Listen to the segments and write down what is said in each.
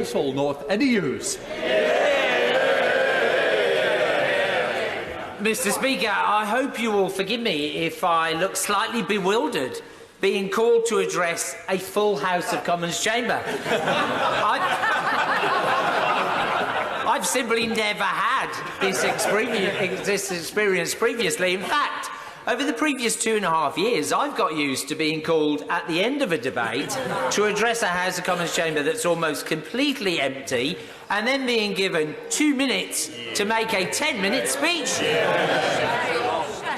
Thistle North any use? Mr. Speaker, I hope you will forgive me if I look slightly bewildered being called to address a full House of Commons chamber. I've simply never had this experience previously. In fact, over the previous 2.5 years, I've got used to being called at the end of a debate to address a House of Commons chamber that's almost completely empty, and then being given 2 minutes to make a 10-minute speech.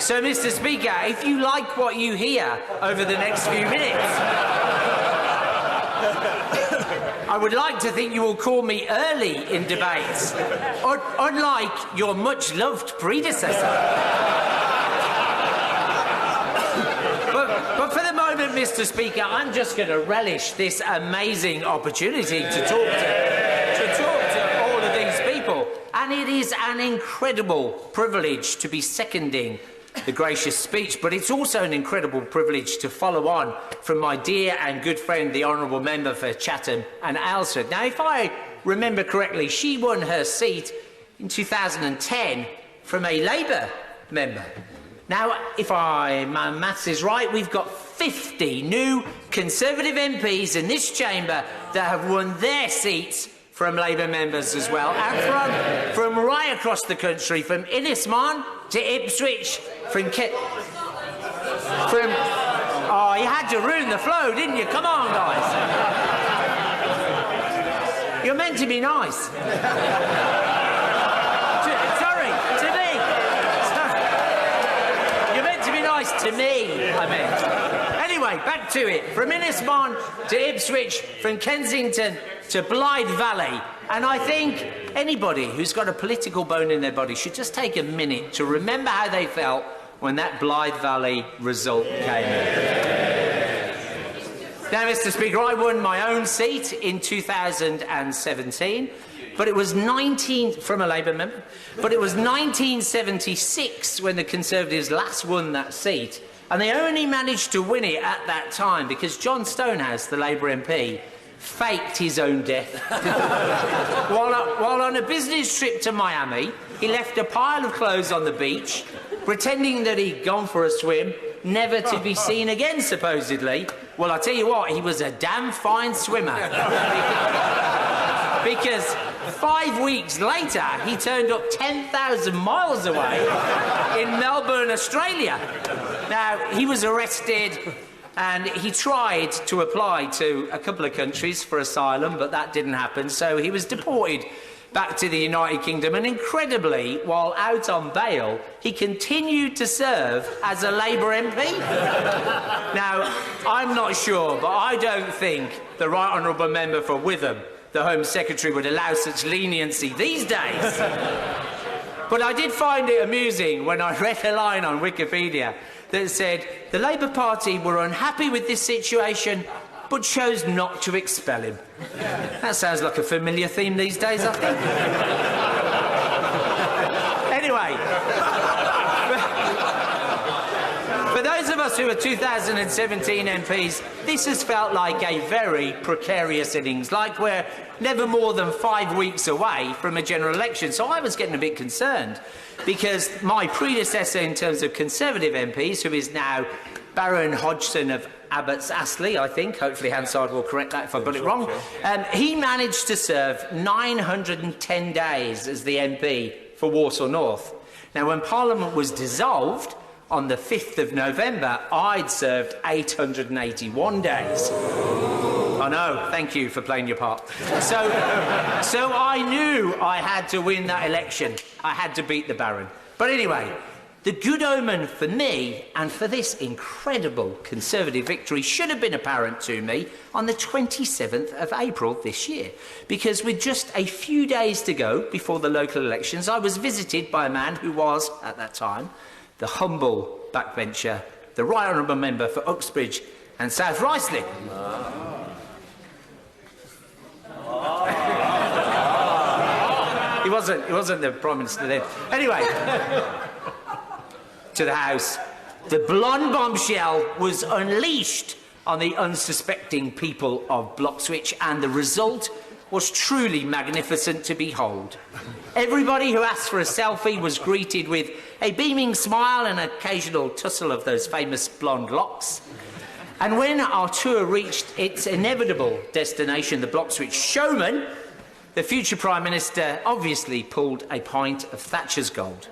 So, Mr. Speaker, if you like what you hear over the next few minutes, I would like to think you will call me early in debates, unlike your much-loved predecessor. But for the moment, Mr. Speaker, I'm just going to relish this amazing opportunity to talk to all of these people. And it is an incredible privilege to be seconding the gracious speech, but it's also an incredible privilege to follow on from my dear and good friend, the Honourable Member for Chatham and Aylesford. Now, if I remember correctly, she won her seat in 2010 from a Labour member. Now, if my maths is right, we've got 50 new Conservative MPs in this chamber that have won their seats from Labour members as well, and from right across the country, from Innismon to Ipswich, oh, you had to ruin the flow, didn't you? Come on, guys. You're meant to be nice. To me, I meant. Anyway, back to it. From Innismon to Ipswich, from Kensington to Blythe Valley. And I think anybody who's got a political bone in their body should just take a minute to remember how they felt when that Blythe Valley result came in. Now, Mr. Speaker, I won my own seat in 2017. But it was from a Labour member, but it was 1976 when the Conservatives last won that seat, and they only managed to win it at that time because John Stonehouse, the Labour MP, faked his own death. while on a business trip to Miami, he left a pile of clothes on the beach, pretending that he'd gone for a swim, never to be seen again, supposedly. Well, I tell you what, he was a damn fine swimmer. Because 5 weeks later, he turned up 10,000 miles away in Melbourne, Australia. Now, he was arrested and he tried to apply to a couple of countries for asylum, but that didn't happen, so he was deported back to the United Kingdom, and incredibly, while out on bail, he continued to serve as a Labour MP. Now, I'm not sure, but I don't think the Right Honourable Member for Witham, the Home Secretary, would allow such leniency these days. But I did find it amusing when I read a line on Wikipedia that said the Labour Party were unhappy with this situation but chose not to expel him. That sounds like a familiar theme these days, I think. Anyway, for those of us who are 2017 MPs, this has felt like a very precarious innings, like we're never more than 5 weeks away from a general election. So I was getting a bit concerned because my predecessor in terms of Conservative MPs, who is now Baron Hodgson of Abbots Astley, I think, hopefully Hansard will correct that if I got it wrong, he managed to serve 910 days as the MP for Walsall North. Now, when Parliament was dissolved on the 5th of November, I'd served 881 days. I know, thank you for playing your part. So I knew I had to win that election. I had to beat the Baron. But anyway, the good omen for me and for this incredible Conservative victory should have been apparent to me on the 27th of April this year, because with just a few days to go before the local elections, I was visited by a man who was, at that time, the humble backbencher, the Right Honourable Member for Uxbridge and South Ruislip. He wasn't the Prime Minister then. Anyway, to the House, the blonde bombshell was unleashed on the unsuspecting people of Bloxwich, and the result was truly magnificent to behold. Everybody who asked for a selfie was greeted with a beaming smile and an occasional tussle of those famous blonde locks. And when our tour reached its inevitable destination, the Bloxwich Showman, the future Prime Minister obviously pulled a pint of Thatcher's Gold.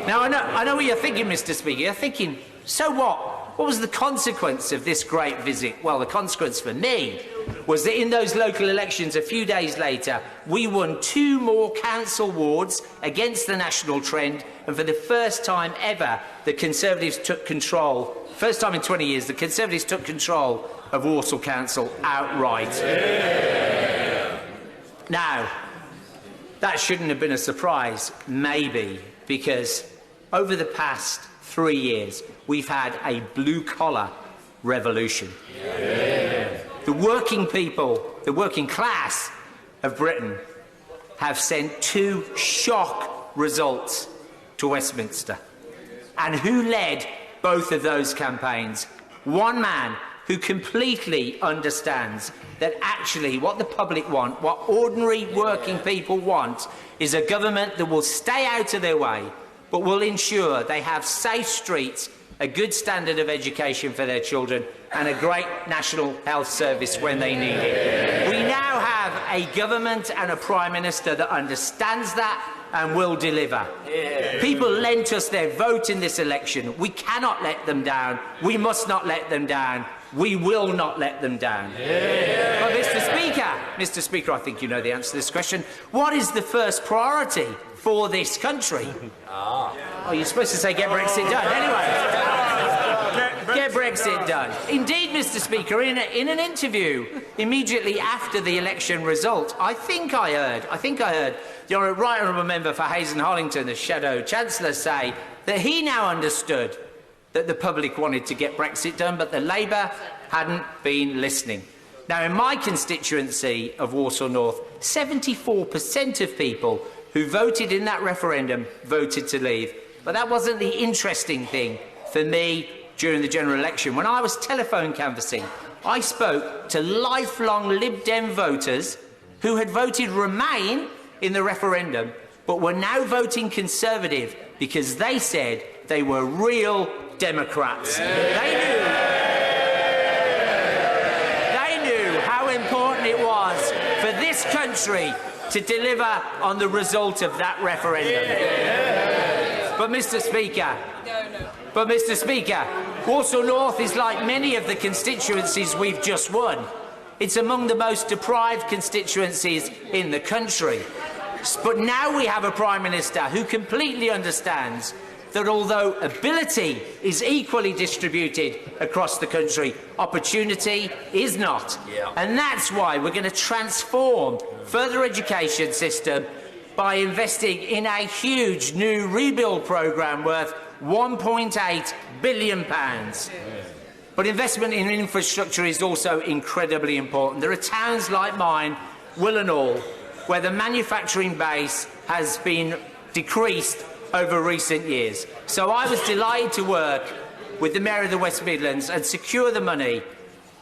Now, I know what you're thinking, Mr. Speaker. You're thinking, so what? What was the consequence of this great visit? Well, the consequence for me was that in those local elections a few days later, we won 2 more council wards against the national trend, and for the first time ever, the Conservatives took control. First time in 20 years, the Conservatives took control of Walsall Council outright. Yeah. Now, that shouldn't have been a surprise, maybe, because over the past 3 years, we've had a blue-collar revolution. Yeah. The working people, the working class of Britain, have sent 2 shock results to Westminster. And who led both of those campaigns? One man who completely understands that actually what the public want, what ordinary working people want, is a government that will stay out of their way, but will ensure they have safe streets, a good standard of education for their children, and a great national health service when they need it. We now have a government and a Prime Minister that understands that and will deliver. Yeah. People lent us their vote in this election. We cannot let them down. We must not let them down. We will not let them down. Yeah. But Mr. Speaker, I think you know the answer to this question. What is the first priority for this country? Oh, you're supposed to say get Brexit done. Anyway, get Brexit done. Indeed, Mr. Speaker, in an interview immediately after the election result, I think I heard the Right Honourable Member for Hayes and Hollington, the Shadow Chancellor, say that he now understood that the public wanted to get Brexit done, but that Labour hadn't been listening. Now, in my constituency of Walsall North, 74% of people who voted in that referendum voted to leave. But that wasn't the interesting thing for me during the general election. When I was telephone canvassing, I spoke to lifelong Lib Dem voters who had voted Remain in the referendum, but were now voting Conservative because they said they were real Democrats. Yeah. They knew how important it was for this country to deliver on the result of that referendum. Yeah. But Mr. Speaker, Walsall North is like many of the constituencies we've just won. It's among the most deprived constituencies in the country. But now we have a Prime Minister who completely understands that although ability is equally distributed across the country, opportunity is not. Yeah. And that's why we're going to transform further education system by investing in a huge new rebuild programme worth £1.8 billion. But investment in infrastructure is also incredibly important. There are towns like mine, Willenhall, where the manufacturing base has been decreased over recent years. So I was delighted to work with the Mayor of the West Midlands and secure the money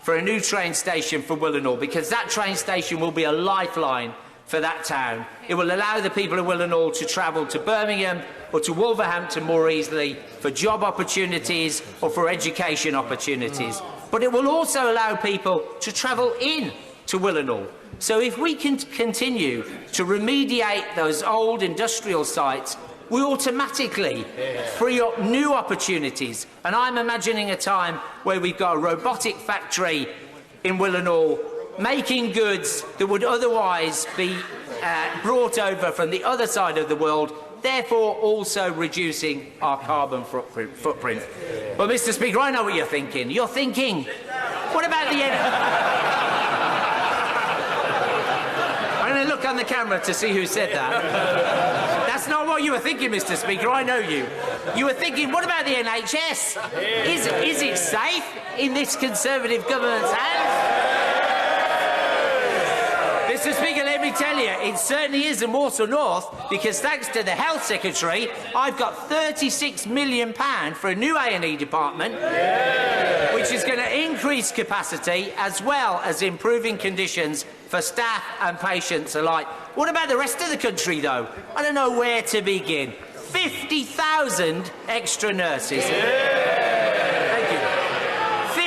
for a new train station for Willenhall, because that train station will be a lifeline for that town. It will allow the people of Willenhall to travel to Birmingham or to Wolverhampton more easily for job opportunities or for education opportunities. But it will also allow people to travel in to Willenhall. So if we can continue to remediate those old industrial sites, we automatically free up new opportunities. And I'm imagining a time where we've got a robotic factory in Willenhall making goods that would otherwise be brought over from the other side of the world, therefore also reducing our carbon footprint. But, Mr. Speaker, I know what you're thinking. You're thinking, what about the I'm going to look on the camera to see who said that. That's not what you were thinking, Mr. Speaker. I know you. You were thinking, what about the NHS? Is it safe in this Conservative government's hands? Mr. Speaker, let me tell you, it certainly is in Walsall North, because thanks to the Health Secretary, I've got £36 million for a new A&E department, which is going to increase capacity as well as improving conditions for staff and patients alike. What about the rest of the country, though? I don't know where to begin. 50,000 extra nurses. Thank you.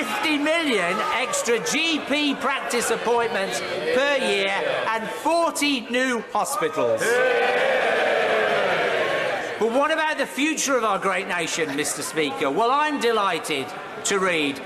50 million extra GP practice appointments per year and 40 new hospitals. But what about the future of our great nation, Mr. Speaker? Well, I'm delighted to read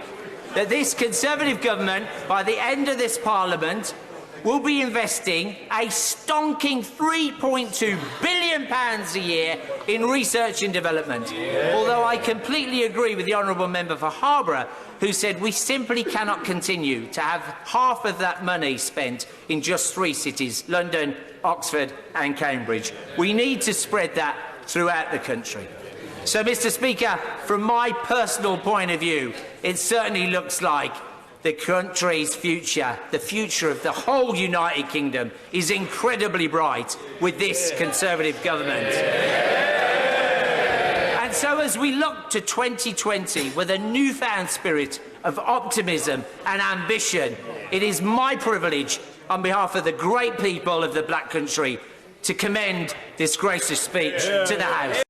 that this Conservative government, by the end of this Parliament, will be investing a stonking £3.2 billion a year in research and development. Although I completely agree with the honourable member for Harborough, who said we simply cannot continue to have half of that money spent in just 3 cities, London, Oxford and Cambridge. We need to spread that throughout the country. So, Mr. Speaker, from my personal point of view, it certainly looks like the country's future, the future of the whole United Kingdom, is incredibly bright with this Conservative government. And so as we look to 2020 with a newfound spirit of optimism and ambition, it is my privilege, on behalf of the great people of the Black Country, to commend this gracious speech to the House.